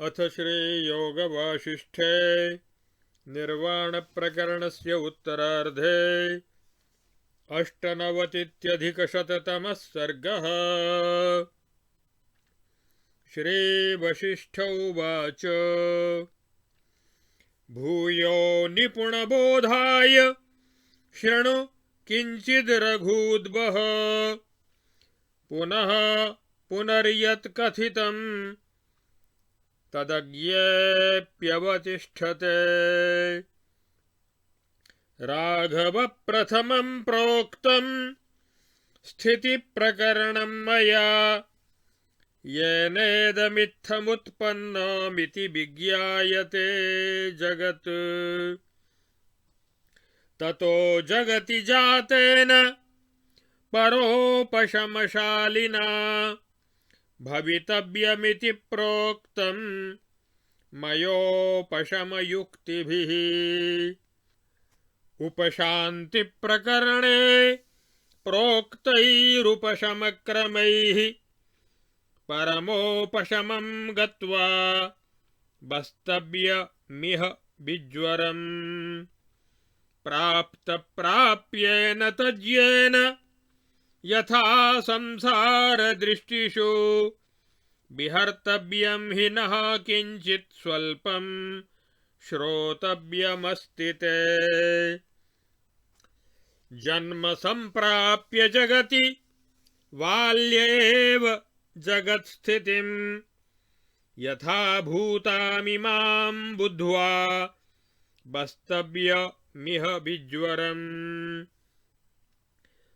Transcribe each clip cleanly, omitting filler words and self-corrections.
अथ श्रीयोगवासिष्ठे निर्वाणप्रकरणस्य उत्तरार्धे अष्टनवतित्यधिकशततमः सर्गः। श्रीवसिष्ठ उवाच भूयो निपुणबोधाय शृणु किञ्चिद् रघूद्वः पुनः पुनर्यत्कथितम् तदज्ञेऽप्यवतिष्ठते। राघव प्रथमं प्रोक्तं स्थितिप्रकरणं मया येनेदमित्थमुत्पन्नमिति विज्ञायते जगत्। ततो जगति जातेन परोपशमशालिना भवितव्यमिति प्रोक्तं मयोपशमयुक्तिभिः। उपशान्तिप्रकरणे प्रोक्तैरुपशमक्रमैः परमोपशमं गत्वा वस्तव्यमिह विज्वरम्। प्राप्तप्राप्येन तज्येन यथा संसारदृष्टिषु विहर्तव्यं हि नः किञ्चित् स्वल्पं श्रोतव्यमस्ति ते। जन्म सम्प्राप्य जगति बाल्येव जगत्स्थितिं यथा भूतामिमां बुद्ध्वा वस्तव्यमिह विज्वरम्।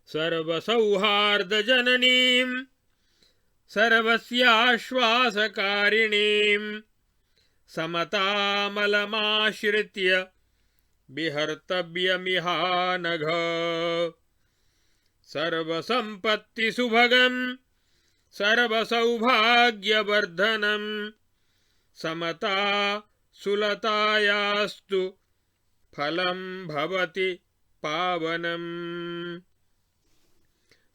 सर्वसौहार्दजननीं सर्वस्याश्वासकारिणीं समतामलमाश्रित्य विहर्तव्यमिहानघ। सर्वसम्पत्तिसुभगं सर्वसौभाग्यवर्धनं समता सुलतायास्तु फलं भवति पावनम्।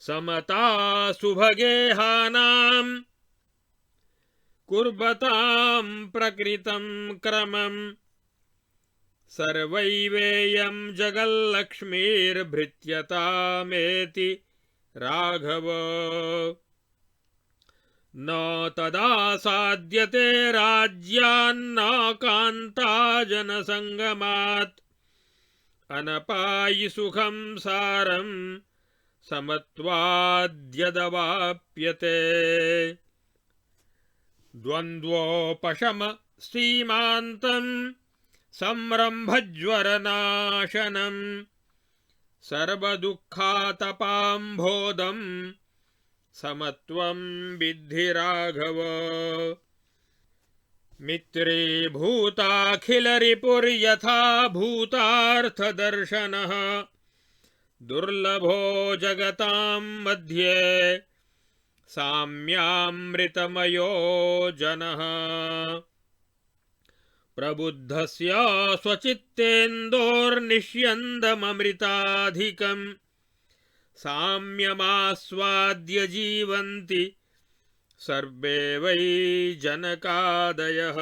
समता सुभगेहानां कुर्वतां प्रकृतं क्रमं सर्वैवेयं जगल्लक्ष्मीर्भृत्यतामेति राघव। न तदा साध्यते राज्यान्न कान्ता जनसंगमात् अनपायि सुखं सारं समत्वाद्यदवाप्यते। द्वन्द्वोपशम सीमान्तं संरम्भज्वरनाशनं सर्वदुःखातपाम्भोदं समत्वं विद्धि राघव। मित्रीभूताखिलरिपुर्यथा भूतार्थदर्शनः दुर्लभो जगतां मध्ये साम्यामृतमयो जनः। प्रबुद्धस्य स्वचित्तेन्दोर्निष्यन्दममृताधिकं साम्यमास्वाद्य जीवन्ति सर्वे वै जनकादयः।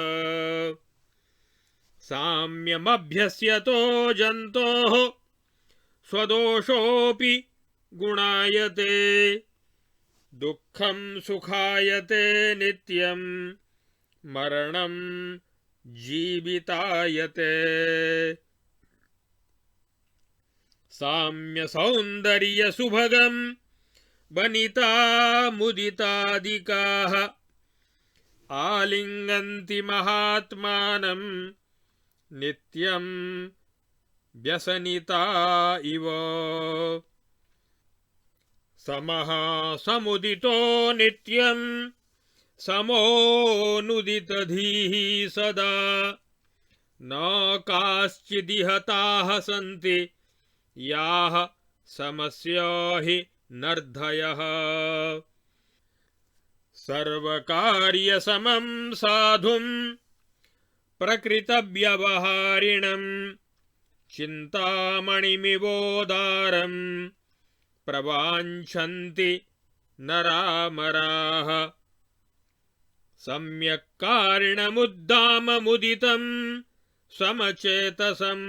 साम्यमभ्यस्यतो जन्तोः स्वदोषोऽपि गुणायते दुःखं सुखायते नित्यं मरणं जीवितायते। साम्य सौन्दर्य सुभगं वनिता मुदितादिकाः आलिङ्गन्ति महात्मानं नित्यं व्यसनिता इव। समः समुदितो नित्यं समोनुदितधीः सदा न काश्चिदिहताः सन्ति याः समस्य हि नर्धयः। सर्वकार्यसमं साधुं प्रकृतव्यवहारिणं चिन्तामणिमिवोदारं प्रवाञ्छन्ति नरामराः। सम्यक् कारणमुद्दाममुदितं समचेतसं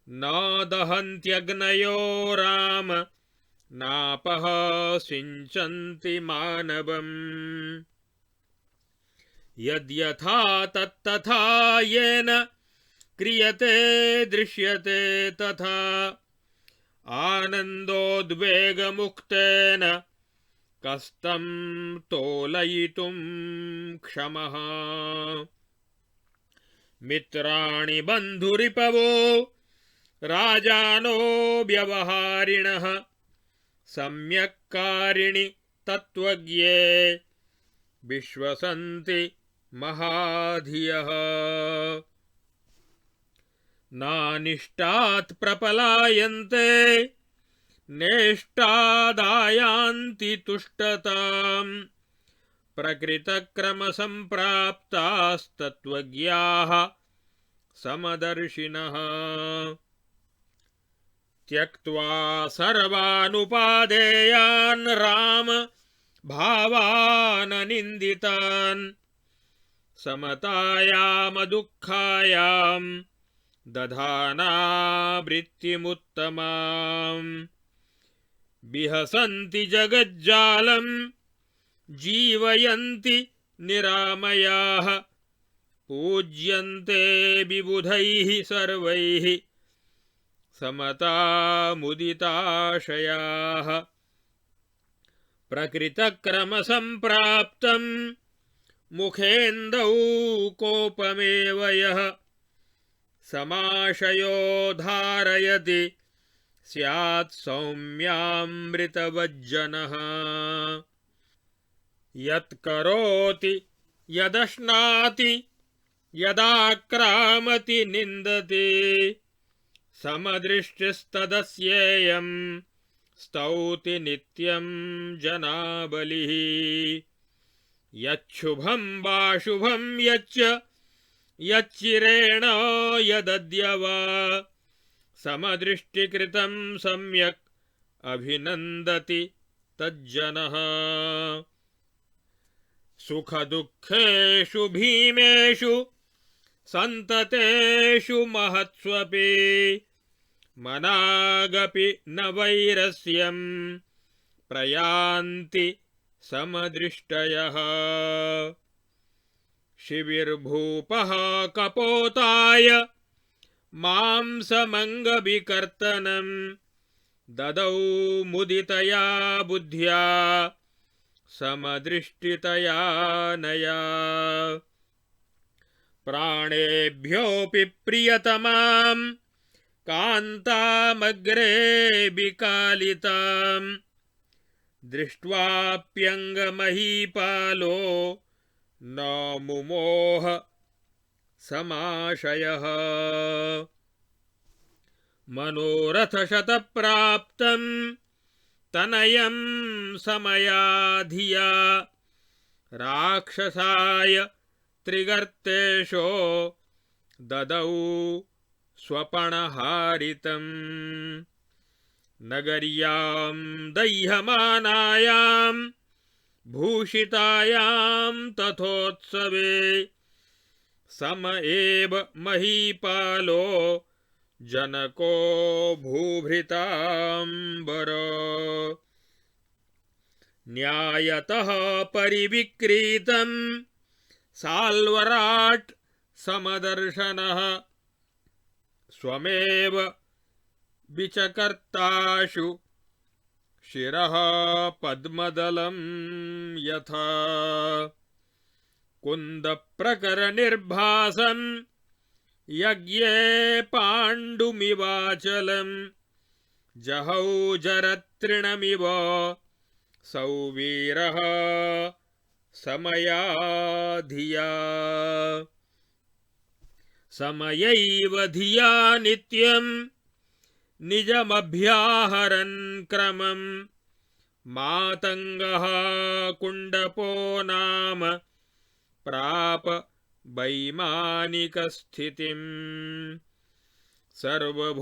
न दहन्त्यग्नयो राम नापः सिञ्चन्ति मानवम् यद्यथा तत्तथा येन क्रियते दृश्यते तथा आनन्दोद्वेगमुक्तेन कस्तं तोलयितुं क्षमः मित्राणि बन्धुरिपवो राजानो व्यवहारिणः सम्यक्कारिणि तत्त्वज्ञे विश्वसन्ति महाधियः नानिष्टात् प्रपलायन्ते नेष्टादायान्ति तुष्टताम् प्रकृतक्रमसम्प्राप्तास्तत्त्वज्ञाः समदर्शिनः त्यक्त्वा सर्वानुपादेयान् राम भावाननिन्दितान् समतायामदुःखायां दधाना वृत्तिमुत्तमाम् विहसन्ति जगज्जालं जीवयन्ति निरामयाः पूज्यन्ते विबुधैः सर्वैः समतामुदिताशयाः प्रकृतक्रमसम्प्राप्तं मुखेन्दौ कोपमेव यः समाशयो धारयति स्यात् सौम्यामृतवज्जनः यत्करोति यदश्नाति यदाक्रामति निन्दति समदृष्टिस्तदस्येयं स्तौति नित्यं जनाबलिः यच्छुभं वा शुभं यच्च यच्चिरेण यदद्य वा समदृष्टिकृतं सम्यक् अभिनन्दति तज्जनः सुखदुःखेषु भीमेषु सन्ततेषु महत्स्वपि मनागपि न वैरस्यं प्रयान्ति समदृष्टयः शिविर्भूपः कपोताय मांसमङ्गविकर्तनं ददौ मुदितया बुद्ध्या समदृष्टितया नया प्राणेभ्योऽपि प्रियतमां कान्तामग्रे विकालितां दृष्ट्वाप्यङ्गमहीपालो न मुमोह समाशयः मनोरथशतप्राप्तं तनयं समयाधिया राक्षसाय त्रिगर्तेशो ददौ स्वपणहारितं नगर्यां दह्यमानायां भूषितायां तथोत्सवे सम एव महीपालो जनको भूभृतांबर न्यायतः परिविक्रीतं साल्वराट् समदर्शनः स्वमेव विचकर्ताशु शिरः पद्मदलं यथा कुन्दप्रकरनिर्भासं यज्ञे पाण्डुमिवाचलं जहौ जरतृणमिव सौवीरः समया धिया समयैव धिया नित्यं निजमभ्याहरन् क्रमं मातङ्गः कुण्डपो नाम प्राप वैमानिकस्थितिं सर्वभूतक्षयकरीं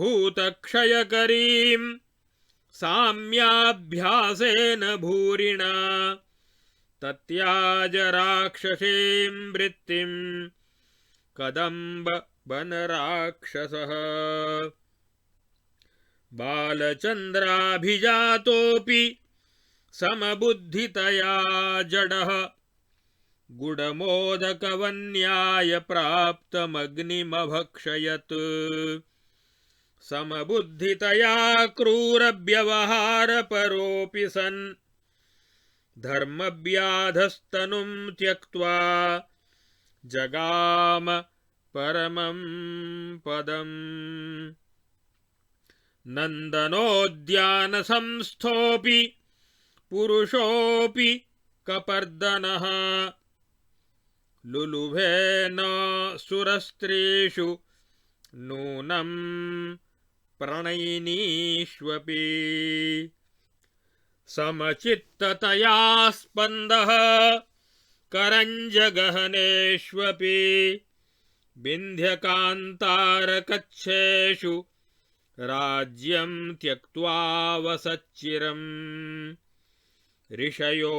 साम्याभ्यासेन भूरिणा तत्याज राक्षसीं वृत्तिं कदम्ब वनराक्षसः बालचन्द्राभिजातोऽपि समबुद्धितया जडः गुडमोदकवन्याय प्राप्तमग्निमभक्षयत् समबुद्धितया क्रूरव्यवहारपरोऽपि सन् धर्मव्याधस्तनुं त्यक्त्वा जगाम परमं पदम् नन्दनोद्यानसंस्थोऽपि पुरुषोऽपि कपर्दनः लुलुभे न सुरस्त्रीषु नूनं प्रणयिनीष्वपि समचित्ततया स्पन्दः करञ्जगहनेष्वपि विन्ध्यकान्तारकच्छेषु राज्यं त्यक्त्वा वसच्चिरम् ऋषयो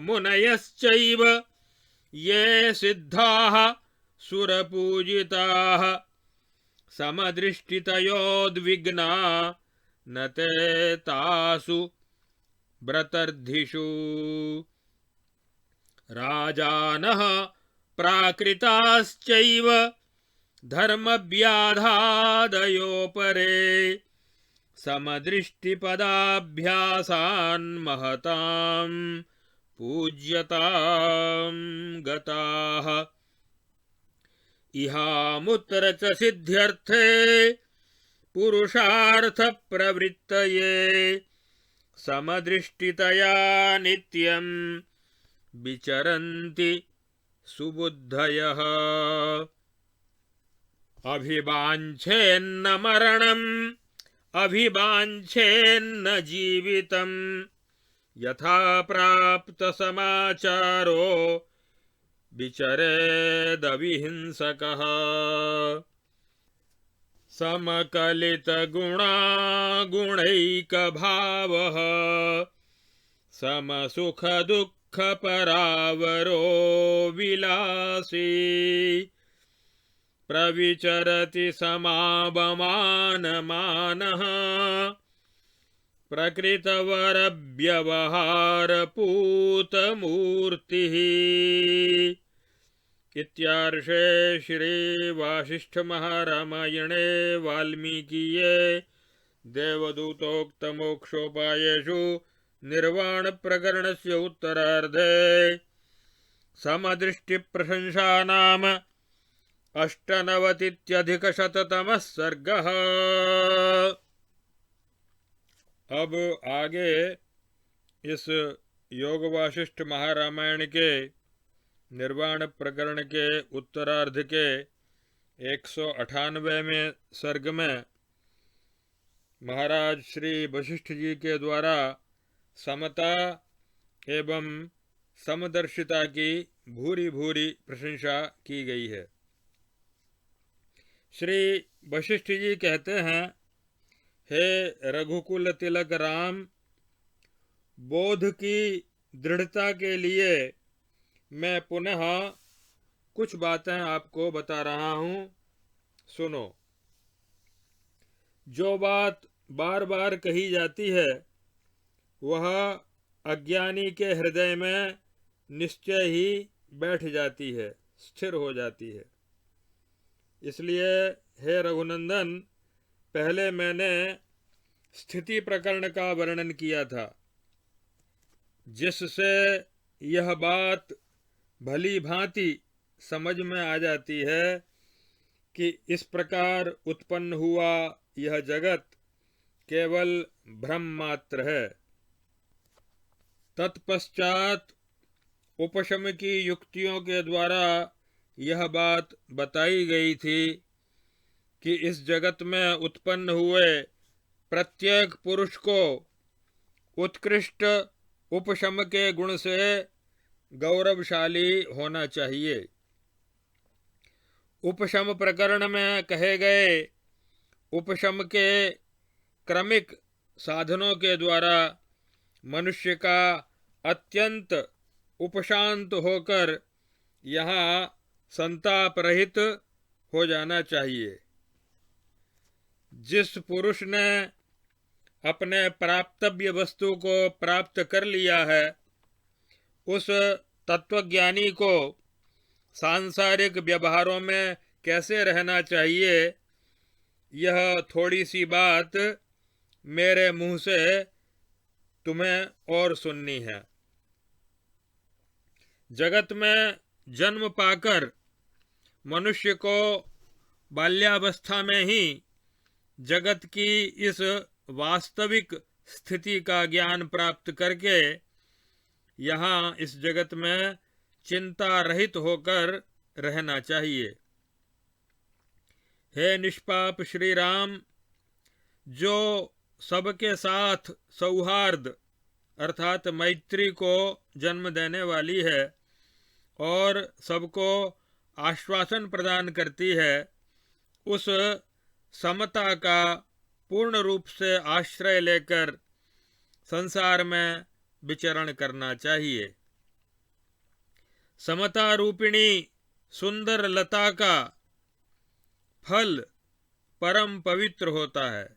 मुनयश्चैव ये सिद्धाः सुरपूजिताः समदृष्टितयोद्विग्ना न ते तासु व्रतर्धिषु राजानः प्राकृताश्चैव धर्मव्याधादयोपरे समदृष्टिपदाभ्यासान् महतां पूज्यतां गताः इहामुत्र च सिद्ध्यर्थे पुरुषार्थप्रवृत्तये समदृष्टितया नित्यं विचरन्ति सुबुद्धयः अभिवाञ्छेन्न मरणम् अभिवाञ्छेन्न जीवितम् यथा प्राप्त समाचारो विचरेदविहिंसकः समकलितगुणागुणैकभावः समसुखदुःखपरावरो विलासी प्रविचरति समावमानमानः प्रकृतवरव्यवहारपूतमूर्तिः इत्यार्षे श्री वासिष्ठ महारामायणे वाल्मीकीये देवदूतोक्तमोक्षोपायेषु निर्वाण प्रकरणस्य उत्तरार्धे समदृष्टिप्रशंसा नाम 98-अधिकशततमः सर्गः। अब आगे इस योग वासिष्ठ महारामायण के निर्वाण प्रकरण के उत्तरार्ध के 198वें सर्ग में महाराज श्री वशिष्ठ जी के द्वारा समता एवं समदर्शिता की भूरी भूरी प्रशंसा की गई है। श्री वशिष्ठ जी कहते हैं, हे रघुकुल तिलक राम, बोध की दृढ़ता के लिए मैं पुनः कुछ बातें आपको बता रहा हूँ, सुनो। जो बात बार बार कही जाती है वह अज्ञानी के हृदय में निश्चय ही बैठ जाती है, स्थिर हो जाती है। इसलिए हे रघुनंदन, पहले मैंने स्थिति प्रकरण का वर्णन किया था, जिससे यह बात भली भांति समझ में आ जाती है कि इस प्रकार उत्पन्न हुआ यह जगत केवल भ्रम मात्र है। तत्पश्चात उपशम की युक्तियों के द्वारा यह बात बताई गई थी कि इस जगत में उत्पन्न हुए प्रत्येक पुरुष को उत्कृष्ट उपशम के गुण से गौरवशाली होना चाहिए। उपशम प्रकरण में कहे गए उपशम के क्रमिक साधनों के द्वारा मनुष्य का अत्यंत उपशांत होकर यहाँ संताप रहित हो जाना चाहिए। जिस पुरुष ने अपने प्राप्तव्य वस्तु को प्राप्त कर लिया है, उस तत्वज्ञानी को सांसारिक व्यवहारों में कैसे रहना चाहिए, यह थोड़ी सी बात मेरे मुंह से तुम्हें और सुननी है। जगत में जन्म पाकर मनुष्य को बाल्यावस्था में ही जगत की इस वास्तविक स्थिति का ज्ञान प्राप्त करके यहाँ इस जगत में चिंता रहित होकर रहना चाहिए। हे निष्पाप श्री राम, जो सबके साथ सौहार्द अर्थात मैत्री को जन्म देने वाली है और सबको आश्वासन प्रदान करती है, उस समता का पूर्ण रूप से आश्रय लेकर संसार में विचरण करना चाहिए। समता रूपिणी सुंदर लता का फल परम पवित्र होता है।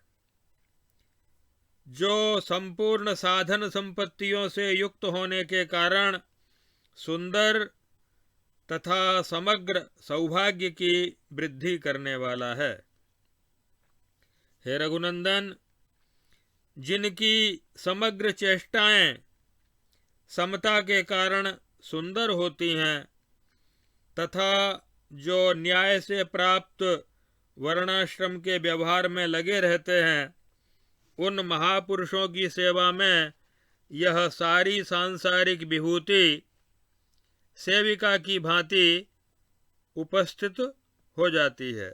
जो संपूर्ण साधन संपत्तियों से युक्त होने के कारण सुंदर तथा समग्र सौभाग्य की वृद्धि करने वाला है। हे रघुनंदन, जिनकी समग्र चेष्टाएं समता के कारण सुंदर होती हैं तथा जो न्याय से प्राप्त वर्णाश्रम के व्यवहार में लगे रहते हैं, उन महापुरुषों की सेवा में यह सारी सांसारिक विभूति सेविका की भांति उपस्थित हो जाती है।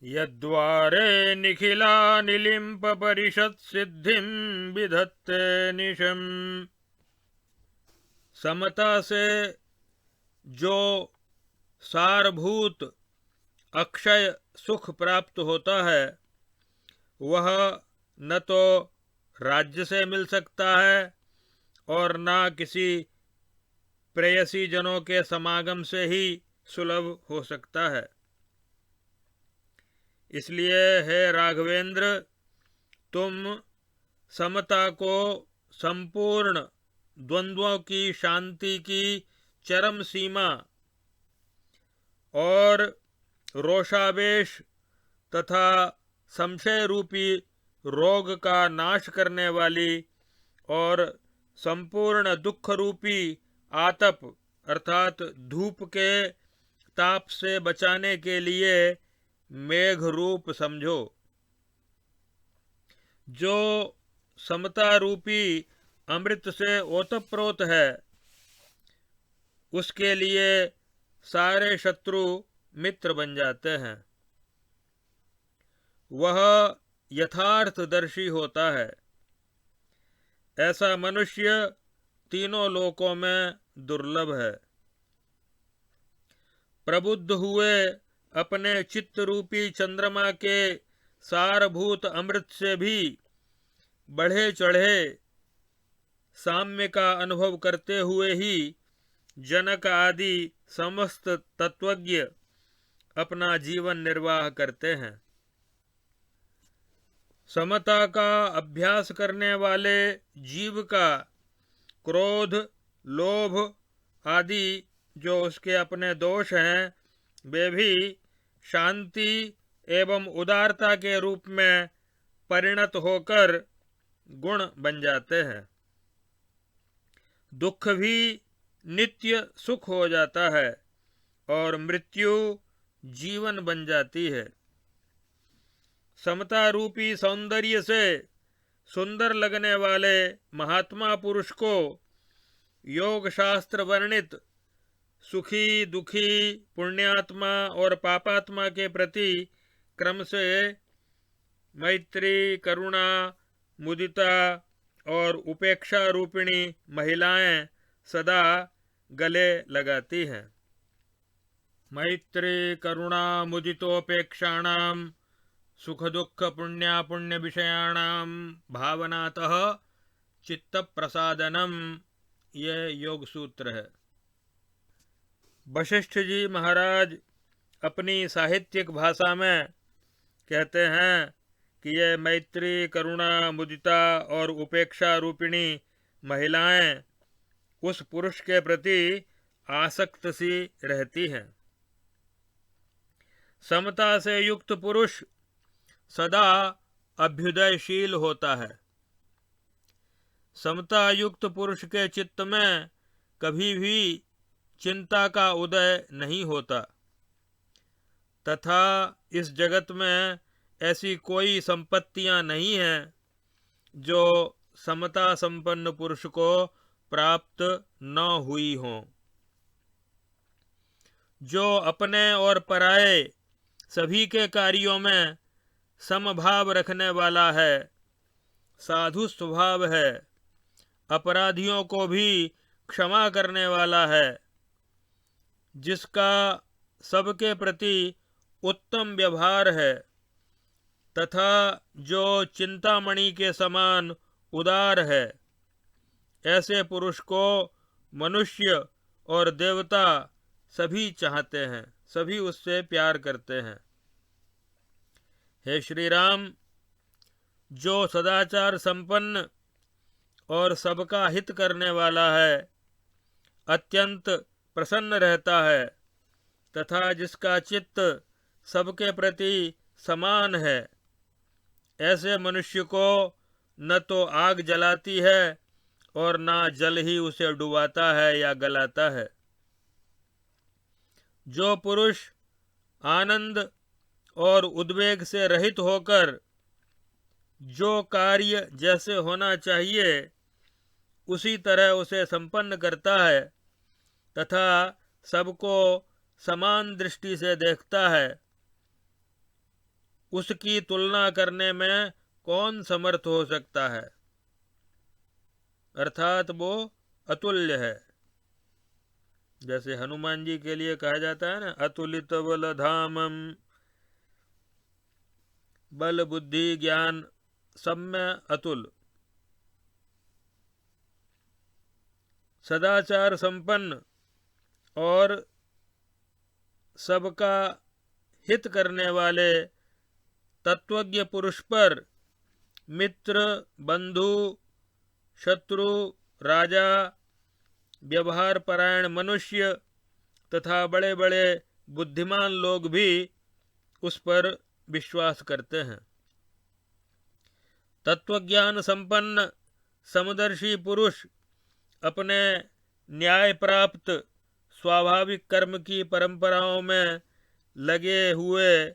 यद्वारे निखिला निलिम्प परिषत् सिद्धिं विधत्ते निशम। समता से जो सारभूत अक्षय सुख प्राप्त होता है, वह न तो राज्य से मिल सकता है और न किसी प्रेयसी जनों के समागम से ही सुलभ हो सकता है। इसलिए हे राघवेंद्र, तुम समता को संपूर्ण द्वंद्वों की शांति की चरम सीमा और रोषावेश तथा संशय रूपी रोग का नाश करने वाली और संपूर्ण दुख रूपी आतप अर्थात धूप के ताप से बचाने के लिए मेघ रूप समझो। जो समता रूपी अमृत से ओतप्रोत है, उसके लिए सारे शत्रु मित्र बन जाते हैं। वह यथार्थदर्शी होता है। ऐसा मनुष्य तीनों लोकों में दुर्लभ है। प्रबुद्ध हुए अपने चित्त रूपी चंद्रमा के सारभूत अमृत से भी बढ़े चढ़े साम्य का अनुभव करते हुए ही जनक आदि समस्त तत्वज्ञ अपना जीवन निर्वाह करते हैं। समता का अभ्यास करने वाले जीव का क्रोध, लोभ आदि जो उसके अपने दोष हैं, वे भी शांति एवं उदारता के रूप में परिणत होकर गुण बन जाते हैं। दुख भी नित्य सुख हो जाता है और मृत्यु जीवन बन जाती है। समता रूपी सौंदर्य से सुंदर लगने वाले महात्मा पुरुष को योग शास्त्र वर्णित सुखी, दुखी, पुण्यात्मा और पापात्मा के प्रति क्रम से मैत्री, करुणा, मुदिता और उपेक्षा रूपिणी महिलाएं सदा गले लगाती हैं। मैत्री, करुणा, मुदितोपेक्षाणां सुख दुख पुण्यापुण्य विषयाणां भावनातः चित्त प्रसादनम, यह योग सूत्र है। वशिष्ठ जी महाराज अपनी साहित्यिक भाषा में कहते हैं कि यह मैत्री, करुणा, मुदिता और उपेक्षा रूपिणी महिलाएं उस पुरुष के प्रति आसक्त सी रहती हैं। समता से युक्त पुरुष सदा अभ्युदयशील होता है। समता युक्त पुरुष के चित्त में कभी भी चिंता का उदय नहीं होता तथा इस जगत में ऐसी कोई संपत्तियां नहीं हैं जो समता संपन्न पुरुष को प्राप्त न हुई हों। जो अपने और पराये सभी के कार्यों में समभाव रखने वाला है, साधु स्वभाव है, अपराधियों को भी क्षमा करने वाला है, जिसका सबके प्रति उत्तम व्यवहार है तथा जो चिंतामणि के समान उदार है, ऐसे पुरुष को मनुष्य और देवता सभी चाहते हैं, सभी उससे प्यार करते हैं। हे श्री राम, जो सदाचार संपन्न और सबका हित करने वाला है, अत्यंत प्रसन्न रहता है तथा जिसका चित्त सबके प्रति समान है, ऐसे मनुष्य को न तो आग जलाती है और न जल ही उसे डुबाता है या गलाता है। जो पुरुष आनंद और उद्वेग से रहित होकर जो कार्य जैसे होना चाहिए उसी तरह उसे संपन्न करता है तथा सबको समान दृष्टि से देखता है, उसकी तुलना करने में कौन समर्थ हो सकता है? अर्थात वो अतुल्य है। जैसे हनुमान जी के लिए कहा जाता है ना, अतुलित बल धामम, बल बुद्धि ज्ञान सब में अतुल। सदाचार संपन्न और सबका हित करने वाले तत्वज्ञ पुरुष पर मित्र, बंधु, शत्रु, राजा, व्यवहार परायण मनुष्य तथा बड़े बड़े बुद्धिमान लोग भी उस पर विश्वास करते हैं। तत्वज्ञान संपन्न समदर्शी पुरुष अपने न्याय प्राप्त स्वाभाविक कर्म की परंपराओं में लगे हुए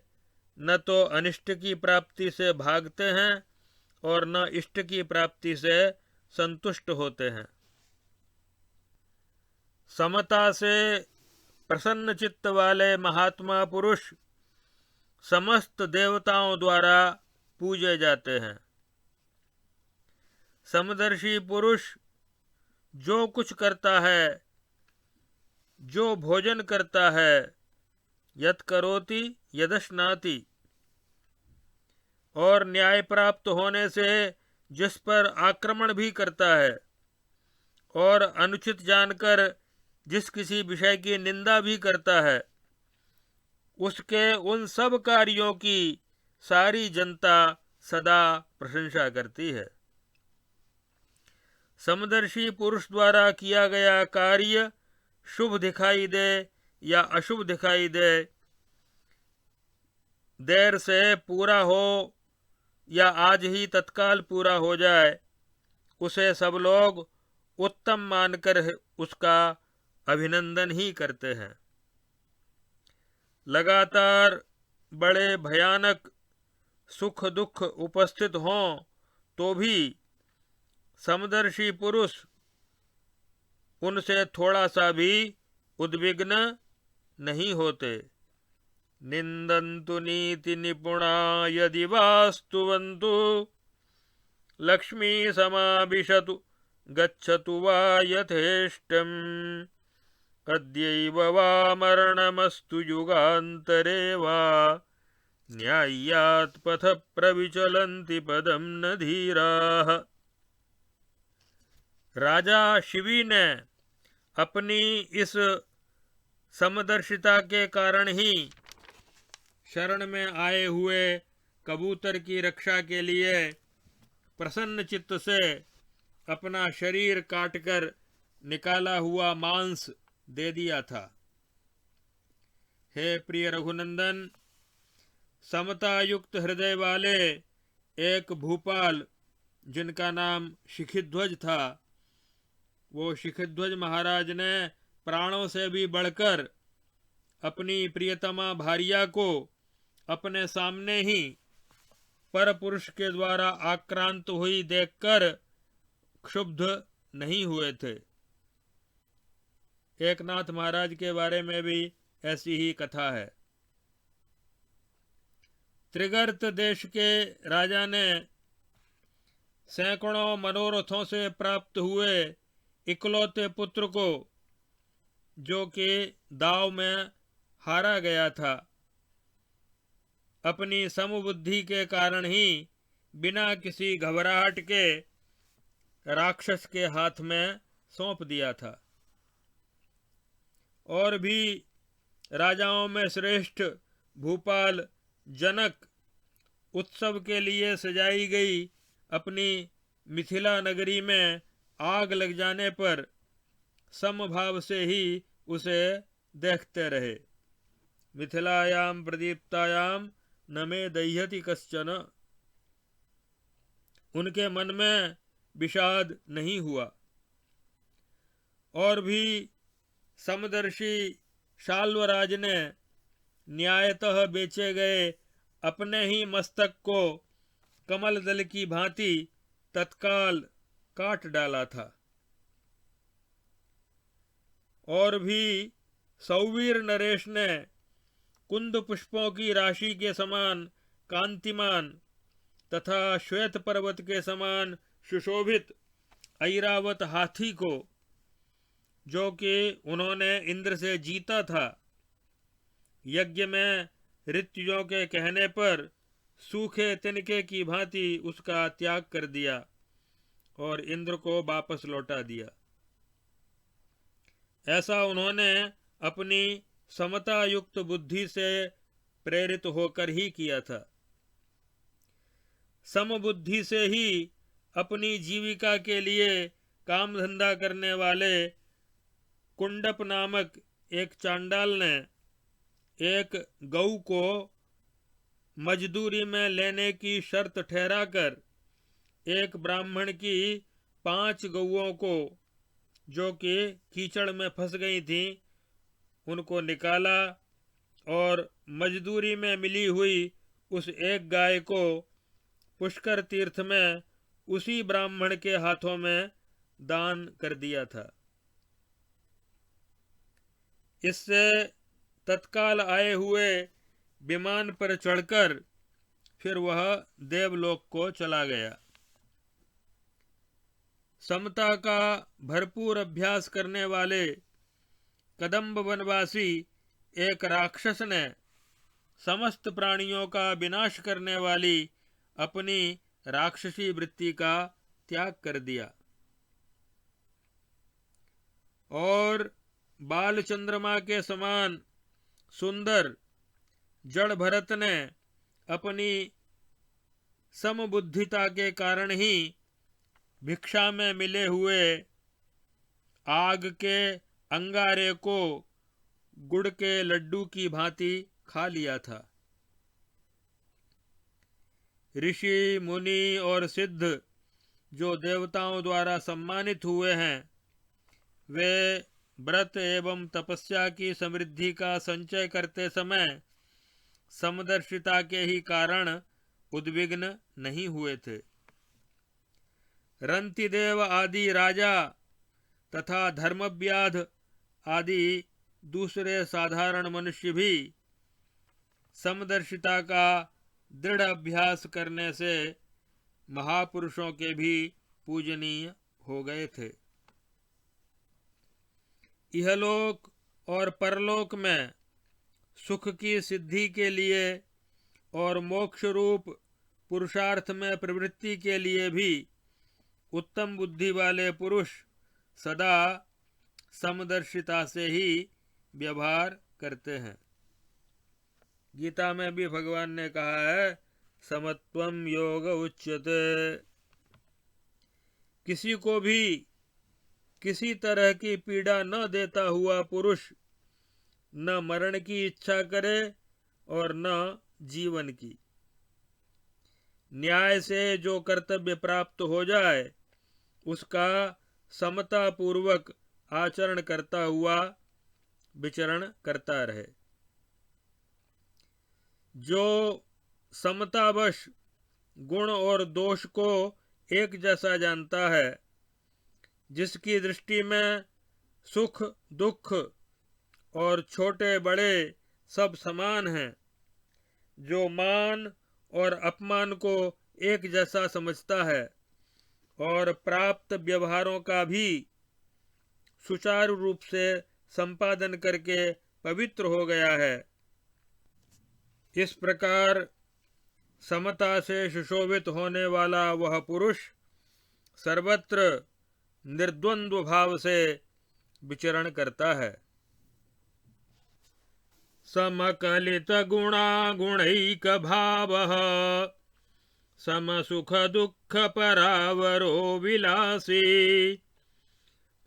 न तो अनिष्ट की प्राप्ति से भागते हैं और न इष्ट की प्राप्ति से संतुष्ट होते हैं। समता से प्रसन्न चित्त वाले महात्मा पुरुष समस्त देवताओं द्वारा पूजे जाते हैं। समदर्शी पुरुष जो कुछ करता है, जो भोजन करता है, यत् करोति यदश्नाति, और न्याय प्राप्त होने से जिस पर आक्रमण भी करता है और अनुचित जानकर जिस किसी विषय की निंदा भी करता है, उसके उन सब कार्यों की सारी जनता सदा प्रशंसा करती है। समदर्शी पुरुष द्वारा किया गया कार्य शुभ दिखाई दे या अशुभ दिखाई दे, देर से पूरा हो या आज ही तत्काल पूरा हो जाए, उसे सब लोग उत्तम मानकर उसका अभिनंदन ही करते हैं। लगातार बड़े भयानक सुख दुख उपस्थित हों तो भी समदर्शी पुरुष उनसे थोड़ा सा भी उद्विग्न नहीं होते। निंदन्तु नीति निपुणा यदि वास्तुवन्तु, लक्ष्मी समाभिशतु गच्छतु वा यथेष्टम्, अद्यैव वा मरणमस्तु युगान्तरे वा, न्याय्यात् पथ प्रविचलन्ति पदं न धीराः। राजा शिवी ने अपनी इस समदर्शिता के कारण ही शरण में आए हुए कबूतर की रक्षा के लिए प्रसन्न चित्त से अपना शरीर काटकर निकाला हुआ मांस दे दिया था। हे प्रिय रघुनंदन, समता युक्त हृदय वाले एक भूपाल जिनका नाम शिखिध्वज था, वो शिखिध्वज महाराज ने प्राणों से भी बढ़कर अपनी प्रियतमा भार्या को अपने सामने ही पर पुरुष के द्वारा आक्रांत हुई देखकर क्षुब्ध नहीं हुए थे। एकनाथ महाराज के बारे में भी ऐसी ही कथा है। त्रिगर्त देश के राजा ने सैकड़ों मनोरथों से प्राप्त हुए इकलौते पुत्र को, जो कि दाव में हारा गया था, अपनी समबुद्धि के कारण ही बिना किसी घबराहट के राक्षस के हाथ में सौंप दिया था। और भी राजाओं में श्रेष्ठ भूपाल जनक उत्सव के लिए सजाई गई अपनी मिथिला नगरी में आग लग जाने पर समभाव से ही उसे देखते रहे। मिथिलायाम प्रदीप्तायाम न मे दह्यति कश्चन। उनके मन में विषाद नहीं हुआ। और भी समदर्शी शाल्वराज ने न्यायतः बेचे गए अपने ही मस्तक को कमल दल की भांति तत्काल काट डाला था। और भी सौवीर नरेश ने कुंद पुष्पों की राशि के समान कांतिमान तथा श्वेत पर्वत के समान सुशोभित ऐरावत हाथी को, जो कि उन्होंने इंद्र से जीता था, यज्ञ में ऋत्वियों के कहने पर सूखे तिनके की भांति उसका त्याग कर दिया और इंद्र को वापस लौटा दिया। ऐसा उन्होंने अपनी समता युक्त बुद्धि से प्रेरित होकर ही किया था। समबुद्धि से ही अपनी जीविका के लिए काम धंधा करने वाले कुंडप नामक एक चांडाल ने एक गऊ को मजदूरी में लेने की शर्त ठहराकर एक ब्राह्मण की 5 गऊओं को, जो कि कीचड़ में फंस गई थीं, उनको निकाला और मजदूरी में मिली हुई उस एक गाय को पुष्कर तीर्थ में उसी ब्राह्मण के हाथों में दान कर दिया था। इससे तत्काल आए हुए विमान पर चढ़कर फिर वह देवलोक को चला गया। समता का भरपूर अभ्यास करने वाले कदम्ब वनवासी एक राक्षस ने समस्त प्राणियों का विनाश करने वाली अपनी राक्षसी वृत्ति का त्याग कर दिया और बाल चंद्रमा के समान सुंदर जड़ भरत ने अपनी समबुद्धिता के कारण ही भिक्षा में मिले हुए आग के अंगारे को गुड़ के लड्डू की भांति खा लिया था। ऋषि मुनि और सिद्ध जो देवताओं द्वारा सम्मानित हुए हैं, वे व्रत एवं तपस्या की समृद्धि का संचय करते समय समदर्शिता के ही कारण उद्विग्न नहीं हुए थे। रंतिदेव आदि राजा तथा धर्मव्याध आदि दूसरे साधारण मनुष्य भी समदर्शिता का दृढ़ अभ्यास करने से महापुरुषों के भी पूजनीय हो गए थे। इहलोक और परलोक में सुख की सिद्धि के लिए और मोक्ष रूप पुरुषार्थ में प्रवृत्ति के लिए भी उत्तम बुद्धि वाले पुरुष सदा समदर्शिता से ही व्यवहार करते हैं। गीता में भी भगवान ने कहा है समत्वम योग उच्यते। किसी को भी किसी तरह की पीड़ा न देता हुआ पुरुष न मरण की इच्छा करे और न जीवन की। न्याय से जो कर्तव्य प्राप्त हो जाए उसका समता पूर्वक आचरण करता हुआ विचरण करता रहे। जो समतावश गुण और दोष को एक जैसा जानता है, जिसकी दृष्टि में सुख दुख और छोटे बड़े सब समान हैं, जो मान और अपमान को एक जैसा समझता है और प्राप्त व्यवहारों का भी सुचारू रूप से संपादन करके पवित्र हो गया है, इस प्रकार समता से सुशोभित होने वाला वह पुरुष सर्वत्र निर्द्वंद्व भाव से विचरण करता है। समकलित गुणा गुणैक भावः समसुख दुःख परावरो विलासी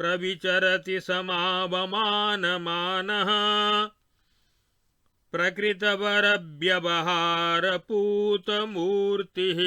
प्रविचरति समावमानमानः प्रकृतवर व्यवहार पूतमूर्तिः।